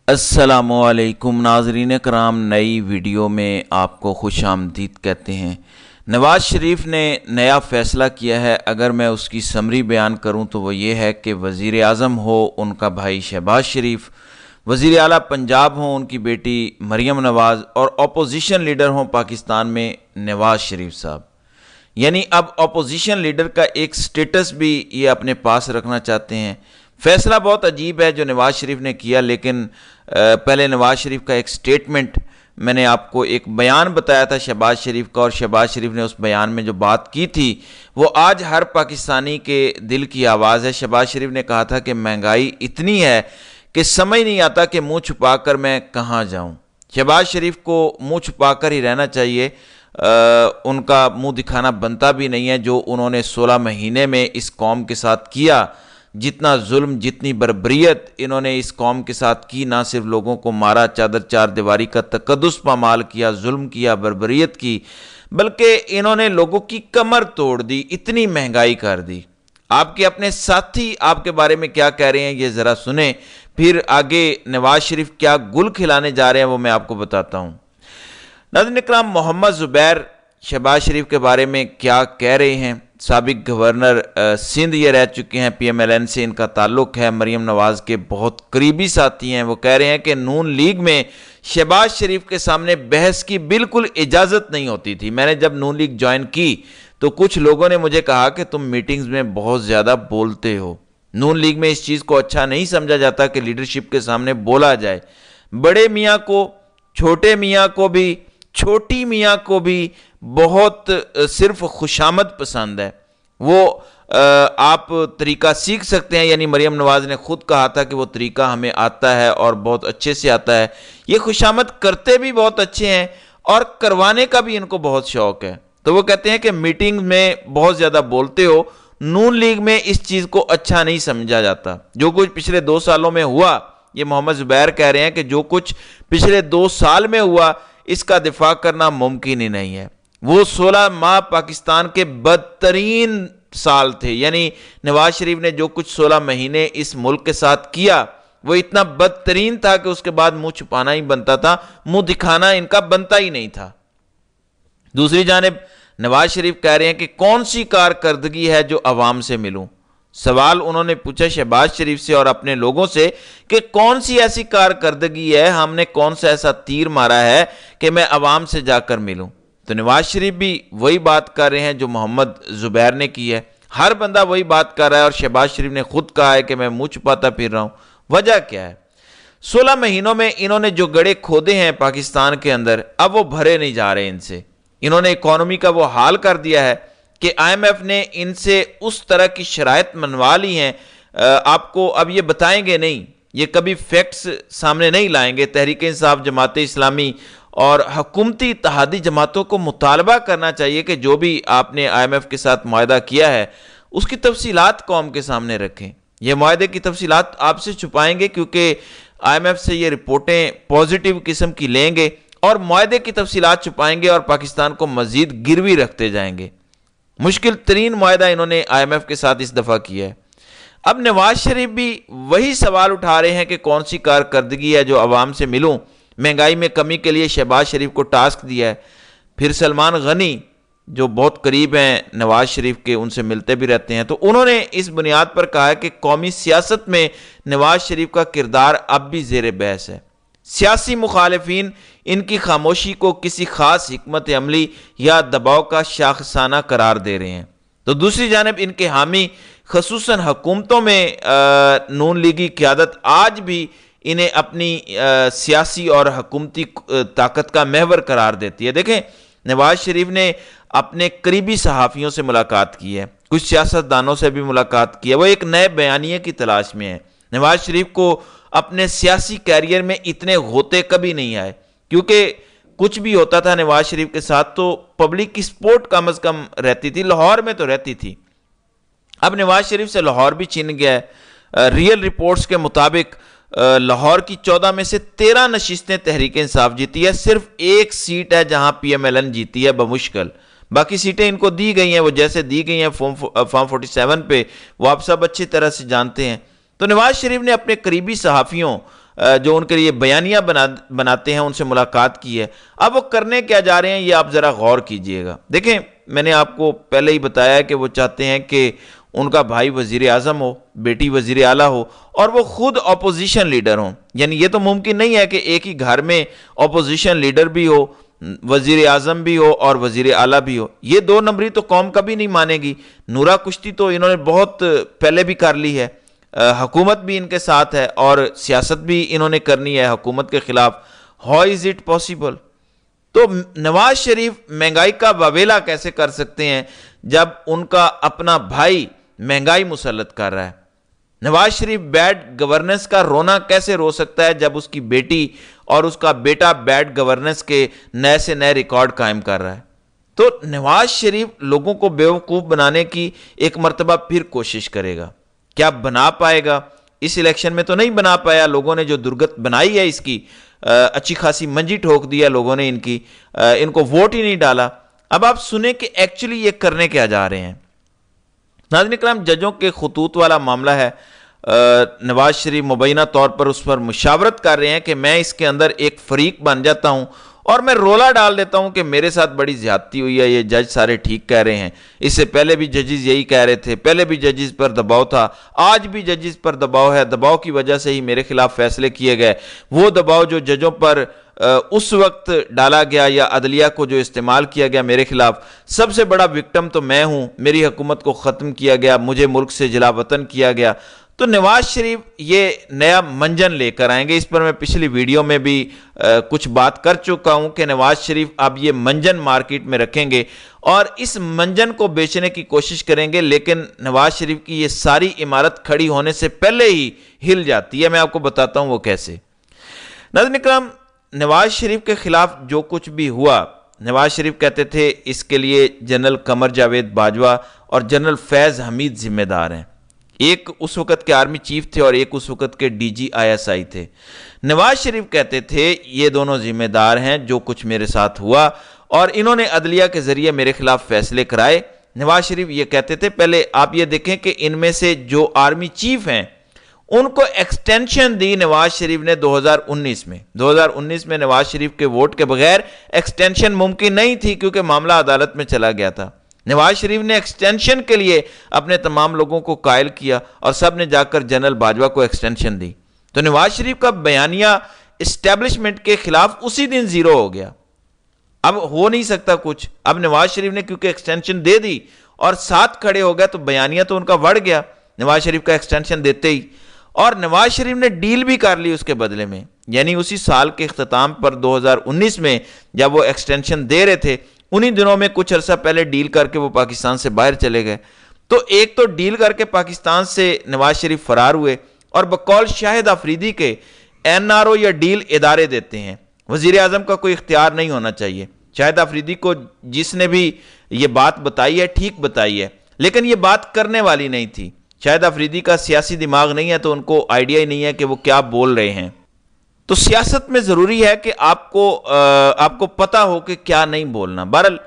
السلام علیکم ناظرین کرام، نئی ویڈیو میں آپ کو خوش آمدید کہتے ہیں۔ نواز شریف نے نیا فیصلہ کیا ہے۔ اگر میں اس کی سمری بیان کروں تو وہ یہ ہے کہ وزیر اعظم ہو ان کا بھائی شہباز شریف، وزیر اعلیٰ پنجاب ہوں ان کی بیٹی مریم نواز، اور اپوزیشن لیڈر ہوں پاکستان میں نواز شریف صاحب، یعنی اب اپوزیشن لیڈر کا ایک سٹیٹس بھی یہ اپنے پاس رکھنا چاہتے ہیں۔ فیصلہ بہت عجیب ہے جو نواز شریف نے کیا، لیکن پہلے نواز شریف کا ایک سٹیٹمنٹ، میں نے آپ کو ایک بیان بتایا تھا شہباز شریف کا، اور شہباز شریف نے اس بیان میں جو بات کی تھی وہ آج ہر پاکستانی کے دل کی آواز ہے۔ شہباز شریف نے کہا تھا کہ مہنگائی اتنی ہے کہ سمجھ نہیں آتا کہ منہ چھپا کر میں کہاں جاؤں۔ شہباز شریف کو منہ چھپا کر ہی رہنا چاہیے، ان کا منہ دکھانا بنتا بھی نہیں ہے۔ جو انہوں نے 16 مہینے میں اس قوم کے ساتھ کیا، جتنا ظلم، جتنی بربریت انہوں نے اس قوم کے ساتھ کی، نہ صرف لوگوں کو مارا، چادر چار دیواری کا تقدس پامال کیا، ظلم کیا، بربریت کی، بلکہ انہوں نے لوگوں کی کمر توڑ دی، اتنی مہنگائی کر دی۔ آپ کے اپنے ساتھی آپ کے بارے میں کیا کہہ رہے ہیں یہ ذرا سنیں، پھر آگے نواز شریف کیا گل کھلانے جا رہے ہیں وہ میں آپ کو بتاتا ہوں۔ ناظرین اکرام، محمد زبیر شہباز شریف کے بارے میں کیا کہہ رہے ہیں؟ سابق گورنر سندھ یہ رہ چکے ہیں، پی ایم ایل این سے ان کا تعلق ہے، مریم نواز کے بہت قریبی ساتھی ہیں۔ وہ کہہ رہے ہیں کہ نون لیگ میں شہباز شریف کے سامنے بحث کی بالکل اجازت نہیں ہوتی تھی۔ میں نے جب نون لیگ جوائن کی تو کچھ لوگوں نے مجھے کہا کہ تم میٹنگز میں بہت زیادہ بولتے ہو۔ نون لیگ میں اس چیز کو اچھا نہیں سمجھا جاتا کہ لیڈرشپ کے سامنے بولا جائے۔ بڑے میاں کو، چھوٹے میاں کو بھی، چھوٹی میاں کو بھی بہت صرف خوشامد پسند ہے۔ وہ آپ طریقہ سیکھ سکتے ہیں، یعنی مریم نواز نے خود کہا تھا کہ وہ طریقہ ہمیں آتا ہے اور بہت اچھے سے آتا ہے۔ یہ خوشامد کرتے بھی بہت اچھے ہیں اور کروانے کا بھی ان کو بہت شوق ہے۔ تو وہ کہتے ہیں کہ میٹنگ میں بہت زیادہ بولتے ہو، نون لیگ میں اس چیز کو اچھا نہیں سمجھا جاتا۔ جو کچھ پچھلے 2 سالوں میں ہوا، یہ محمد زبیر کہہ رہے ہیں کہ جو کچھ پچھلے 2 سال میں ہوا اس کا دفاع کرنا ممکن ہی نہیں ہے۔ وہ 16 ماہ پاکستان کے بدترین سال تھے، یعنی نواز شریف نے جو کچھ 16 مہینے اس ملک کے ساتھ کیا وہ اتنا بدترین تھا کہ اس کے بعد منہ چھپانا ہی بنتا تھا، منہ دکھانا ان کا بنتا ہی نہیں تھا۔ دوسری جانب نواز شریف کہہ رہے ہیں کہ کون سی کارکردگی ہے جو عوام سے ملوں۔ سوال انہوں نے پوچھا شہباز شریف سے اور اپنے لوگوں سے کہ کون سی ایسی کارکردگی ہے، ہم نے کون سا ایسا تیر مارا ہے کہ میں عوام سے جا کر ملوں۔ تو نواز شریف بھی وہی بات کر رہے ہیں جو محمد زبیر نے کی ہے۔ ہر بندہ وہی بات کر رہا ہے، اور شہباز شریف نے خود کہا ہے کہ میں منہ چھپاتا پھر رہا ہوں۔ وجہ کیا ہے؟ 16 مہینوں میں انہوں نے جو گڑھے کھودے ہیں پاکستان کے اندر، اب وہ بھرے نہیں جا رہے ان سے۔ انہوں نے اکانومی کا وہ حال کر دیا ہے کہ آئی ایم ایف نے ان سے اس طرح کی شرائط منوا لی ہیں، آپ کو اب یہ بتائیں گے نہیں، یہ کبھی فیکٹس سامنے نہیں لائیں گے۔ تحریک انصاف، جماعت اسلامی اور حکومتی اتحادی جماعتوں کو مطالبہ کرنا چاہیے کہ جو بھی آپ نے آئی ایم ایف کے ساتھ معاہدہ کیا ہے اس کی تفصیلات قوم کے سامنے رکھیں۔ یہ معاہدے کی تفصیلات آپ سے چھپائیں گے کیونکہ آئی ایم ایف سے یہ رپورٹیں پازیٹیو قسم کی لیں گے اور معاہدے کی تفصیلات چھپائیں گے اور پاکستان کو مزید گروی رکھتے جائیں گے۔ مشکل ترین معاہدہ انہوں نے آئی ایم ایف کے ساتھ اس دفعہ کیا ہے۔ اب نواز شریف بھی وہی سوال اٹھا رہے ہیں کہ کون سی کارکردگی ہے جو عوام سے ملوں۔ مہنگائی میں کمی کے لیے شہباز شریف کو ٹاسک دیا ہے۔ پھر سلمان غنی جو بہت قریب ہیں نواز شریف کے، ان سے ملتے بھی رہتے ہیں، تو انہوں نے اس بنیاد پر کہا ہے کہ قومی سیاست میں نواز شریف کا کردار اب بھی زیر بحث ہے۔ سیاسی مخالفین ان کی خاموشی کو کسی خاص حکمت عملی یا دباؤ کا شاخسانہ قرار دے رہے ہیں۔ تو دوسری جانب ان کے حامی خصوصاً حکومتوں میں نون لیگی قیادت آج بھی انہیں اپنی سیاسی اور حکومتی طاقت کا محور قرار دیتی ہے۔ دیکھیں، نواز شریف نے اپنے قریبی صحافیوں سے ملاقات کی ہے، کچھ سیاستدانوں سے بھی ملاقات کی ہے، وہ ایک نئے بیانیے کی تلاش میں ہے۔ نواز شریف کو اپنے سیاسی کیریئر میں اتنے غوطے کبھی نہیں آئے، کیونکہ کچھ بھی ہوتا تھا نواز شریف کے ساتھ تو پبلک کی سپورٹ کم از کم رہتی تھی، لاہور میں تو رہتی تھی۔ اب نواز شریف سے لاہور بھی چھن گیا ہے۔ ریئل رپورٹس کے مطابق لاہور کی 14 میں سے 13 نشستیں تحریک انصاف جیتی ہے، صرف ایک سیٹ ہے جہاں پی ایم ایل این جیتی ہے بمشکل، باقی سیٹیں ان کو دی گئی ہیں، وہ جیسے دی گئی ہیں فارم 47 پہ، وہ آپ سب اچھی طرح سے جانتے ہیں۔ تو نواز شریف نے اپنے قریبی صحافیوں جو ان کے لیے بیانیہ بناتے ہیں ان سے ملاقات کی ہے۔ اب وہ کرنے کیا جا رہے ہیں یہ آپ ذرا غور کیجئے گا۔ دیکھیں میں نے آپ کو پہلے ہی بتایا ہے کہ وہ چاہتے ہیں کہ ان کا بھائی وزیر اعظم ہو، بیٹی وزیر اعلیٰ ہو اور وہ خود اپوزیشن لیڈر ہوں۔ یعنی یہ تو ممکن نہیں ہے کہ ایک ہی گھر میں اپوزیشن لیڈر بھی ہو، وزیر اعظم بھی ہو اور وزیر اعلیٰ بھی ہو۔ یہ دو نمبری تو قوم کبھی نہیں مانے گی۔ نورا کشتی تو انہوں نے بہت پہلے بھی کر لی ہے، حکومت بھی ان کے ساتھ ہے اور سیاست بھی انہوں نے کرنی ہے حکومت کے خلاف۔ How is it possible? تو نواز شریف مہنگائی کا واویلا کیسے کر سکتے ہیں جب ان کا اپنا بھائی مہنگائی مسلط کر رہا ہے؟ نواز شریف بیڈ گورننس کا رونا کیسے رو سکتا ہے جب اس کی بیٹی اور اس کا بیٹا بیڈ گورننس کے نئے سے نئے ریکارڈ قائم کر رہا ہے؟ تو نواز شریف لوگوں کو بیوقوف بنانے کی ایک مرتبہ پھر کوشش کرے گا۔ کیا بنا پائے گا؟ اس الیکشن میں تو نہیں بنا پایا۔ لوگوں نے جو درگت بنائی ہے اس کی اچھی خاصی منجی ٹھوک دیا لوگوں نے، ان کو ووٹ ہی نہیں ڈالا۔ اب آپ سنیں کہ ایکچولی یہ کرنے کیا جا رہے ہیں۔ ناظرین کرام، ججوں کے خطوط والا معاملہ ہے۔ نواز شریف مبینہ طور پر اس پر مشاورت کر رہے ہیں کہ میں اس کے اندر ایک فریق بن جاتا ہوں اور میں رولا ڈال دیتا ہوں کہ میرے ساتھ بڑی زیادتی ہوئی ہے، یہ جج سارے ٹھیک کہہ رہے ہیں۔ اس سے پہلے بھی ججز یہی کہہ رہے تھے، پہلے بھی ججز پر دباؤ تھا، آج بھی ججز پر دباؤ ہے، دباؤ کی وجہ سے ہی میرے خلاف فیصلے کیے گئے۔ وہ دباؤ جو ججوں پر اس وقت ڈالا گیا یا عدلیہ کو جو استعمال کیا گیا میرے خلاف، سب سے بڑا وکٹم تو میں ہوں۔ میری حکومت کو ختم کیا گیا، مجھے ملک سے جلا وطن کیا گیا۔ تو نواز شریف یہ نیا منجن لے کر آئیں گے۔ اس پر میں پچھلی ویڈیو میں بھی کچھ بات کر چکا ہوں کہ نواز شریف اب یہ منجن مارکیٹ میں رکھیں گے اور اس منجن کو بیچنے کی کوشش کریں گے، لیکن نواز شریف کی یہ ساری عمارت کھڑی ہونے سے پہلے ہی ہل جاتی ہے۔ میں آپ کو بتاتا ہوں وہ کیسے۔ ناظرین کرام، نواز شریف کے خلاف جو کچھ بھی ہوا، نواز شریف کہتے تھے اس کے لیے جنرل قمر جاوید باجوہ اور جنرل فیض حمید ذمہ دار ہیں۔ ایک اس وقت کے آرمی چیف تھے اور ایک اس وقت کے ڈی جی ISI تھے۔ نواز شریف کہتے تھے یہ دونوں ذمہ دار ہیں جو کچھ میرے ساتھ ہوا، اور انہوں نے عدلیہ کے ذریعے میرے خلاف فیصلے کرائے۔ نواز شریف یہ کہتے تھے، پہلے آپ یہ دیکھیں کہ ان میں سے جو آرمی چیف ہیں ان کو ایکسٹینشن دی نواز شریف نے 2019 میں نواز شریف کے ووٹ کے بغیر ایکسٹینشن ممکن نہیں تھی کیونکہ معاملہ عدالت میں چلا گیا تھا۔ نواز شریف نے ایکسٹینشن کے لیے اپنے تمام لوگوں کو قائل کیا اور سب نے جا کر جنرل باجوہ کو ایکسٹینشن دی۔ تو نواز شریف کا بیانیہ اسٹیبلشمنٹ کے خلاف اسی دن زیرو ہو گیا۔ اب ہو نہیں سکتا کچھ۔ اب نواز شریف نے کیونکہ ایکسٹینشن دے دی اور ساتھ کھڑے ہو گیا تو بیانیہ تو ان کا بڑھ گیا نواز شریف کا ایکسٹینشن دیتے ہی، اور نواز شریف نے ڈیل بھی کر لی اس کے بدلے میں۔ یعنی اسی سال کے اختتام پر 2019 میں جب وہ ایکسٹینشن دے رہے تھے، انہی دنوں میں کچھ عرصہ پہلے ڈیل کر کے وہ پاکستان سے باہر چلے گئے۔ تو ایک تو ڈیل کر کے پاکستان سے نواز شریف فرار ہوئے، اور بقول شاہد آفریدی کے NRO یا ڈیل ادارے دیتے ہیں، وزیر اعظم کا کوئی اختیار نہیں ہونا چاہیے۔ شاہد آفریدی کو جس نے بھی یہ بات بتائی ہے ٹھیک بتائی ہے، لیکن یہ بات کرنے والی نہیں تھی۔ شاہد آفریدی کا سیاسی دماغ نہیں ہے تو ان کو آئیڈیا ہی نہیں ہے کہ وہ کیا بول رہے ہیں۔ تو سیاست میں ضروری ہے کہ آپ کو پتہ ہو کہ کیا نہیں بولنا۔ بہرحال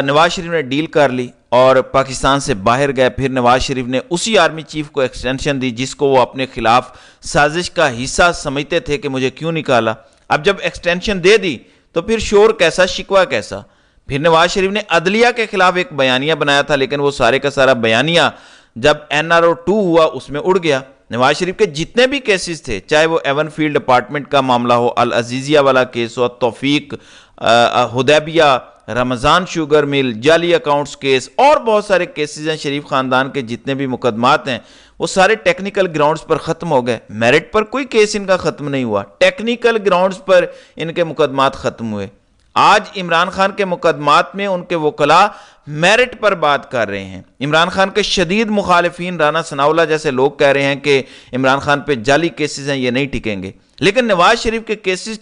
نواز شریف نے ڈیل کر لی اور پاکستان سے باہر گئے۔ پھر نواز شریف نے اسی آرمی چیف کو ایکسٹینشن دی جس کو وہ اپنے خلاف سازش کا حصہ سمجھتے تھے کہ مجھے کیوں نکالا۔ اب جب ایکسٹینشن دے دی تو پھر شور کیسا، شکوہ کیسا۔ پھر نواز شریف نے عدلیہ کے خلاف ایک بیانیہ بنایا تھا، لیکن وہ سارے کا سارا بیانیہ جب NRO 2 ہوا اس میں اڑ گیا۔ نواز شریف کے جتنے بھی کیسز تھے، چاہے وہ ایون فیلڈ اپارٹمنٹ کا معاملہ ہو، العزیزیہ والا کیس ہو، توفیق، حدیبیہ، رمضان شوگر مل، جعلی اکاؤنٹس کیس، اور بہت سارے کیسز ہیں شریف خاندان کے، جتنے بھی مقدمات ہیں وہ سارے ٹیکنیکل گراؤنڈز پر ختم ہو گئے۔ میرٹ پر کوئی کیس ان کا ختم نہیں ہوا، ٹیکنیکل گراؤنڈز پر ان کے مقدمات ختم ہوئے۔ آج عمران خان کے مقدمات میں ان کے وکلاء میرٹ پر بات کر رہے ہیں۔ عمران خان کے شدید مخالفین، رانا ثناءاللہ جیسے لوگ کہہ رہے ہیں کہ عمران خان پہ جعلی کیسز ہیں، یہ نہیں ٹکیں گے۔ لیکن نواز شریف کے کیسز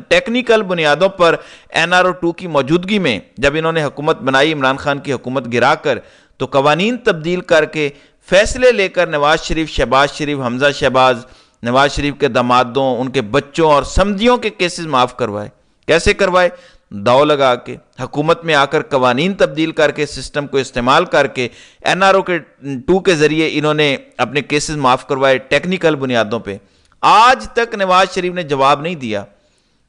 ٹیکنیکل بنیادوں پر NRO 2 کی موجودگی میں جب انہوں نے حکومت بنائی، عمران خان کی حکومت گرا کر، تو قوانین تبدیل کر کے فیصلے لے کر نواز شریف، شہباز شریف، حمزہ شہباز، نواز شریف کے دامادوں، ان کے بچوں اور سمدھیوں کے کیسز معاف کروائے۔ کیسے کروائے؟ داؤ لگا کے، حکومت میں آ کر قوانین تبدیل کر کے، سسٹم کو استعمال کر کے NRO 2 کے ذریعے انہوں نے اپنے کیسز معاف کروائے ٹیکنیکل بنیادوں پہ۔ آج تک نواز شریف نے جواب نہیں دیا۔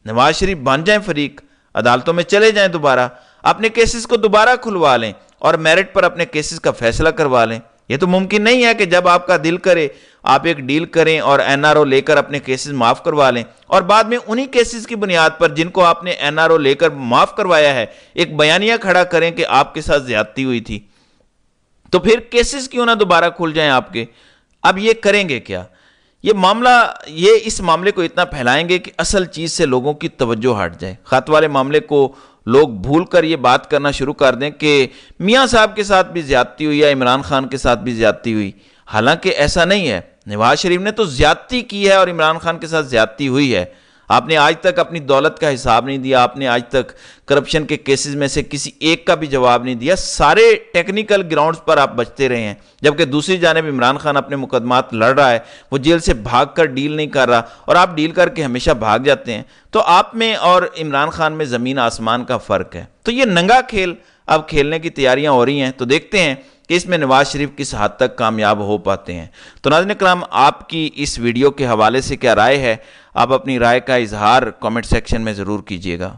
نواز شریف بن جائیں فریق، عدالتوں میں چلے جائیں دوبارہ، اپنے کیسز کو دوبارہ کھلوا لیں اور میرٹ پر اپنے کیسز کا فیصلہ کروا لیں۔ یہ تو ممکن نہیں ہے کہ جب آپ کا دل کرے آپ ایک ڈیل کریں اور این آر او لے کر اپنے کیسز معاف کروا لیں، اور بعد میں انہی کیسز کی بنیاد پر جن کو آپ نے این آر او لے کر معاف کروایا ہے ایک بیانیہ کھڑا کریں کہ آپ کے ساتھ زیادتی ہوئی تھی۔ تو پھر کیسز کیوں نہ دوبارہ کھل جائیں آپ کے؟ اب یہ کریں گے کیا؟ یہ اس معاملے کو اتنا پھیلائیں گے کہ اصل چیز سے لوگوں کی توجہ ہٹ جائے، خط والے معاملے کو لوگ بھول کر یہ بات کرنا شروع کر دیں کہ میاں صاحب کے ساتھ بھی زیادتی ہوئی یا عمران خان کے ساتھ بھی زیادتی ہوئی، حالانکہ ایسا نہیں ہے۔ نواز شریف نے تو زیادتی کی ہے اور عمران خان کے ساتھ زیادتی ہوئی ہے۔ آپ نے آج تک اپنی دولت کا حساب نہیں دیا، آپ نے آج تک کرپشن کے کیسز میں سے کسی ایک کا بھی جواب نہیں دیا، سارے ٹیکنیکل گراؤنڈز پر آپ بچتے رہے ہیں، جبکہ دوسری جانب عمران خان اپنے مقدمات لڑ رہا ہے، وہ جیل سے بھاگ کر ڈیل نہیں کر رہا اور آپ ڈیل کر کے ہمیشہ بھاگ جاتے ہیں۔ تو آپ میں اور عمران خان میں زمین آسمان کا فرق ہے۔ تو یہ ننگا کھیل اب کھیلنے کی تیاریاں ہو رہی ہیں، تو دیکھتے ہیں کہ اس میں نواز شریف کس حد تک کامیاب ہو پاتے ہیں۔ تو ناظرین کرام، آپ کی اس ویڈیو کے حوالے سے کیا رائے ہے؟ آپ اپنی رائے کا اظہار کامنٹ سیکشن میں ضرور کیجیے گا۔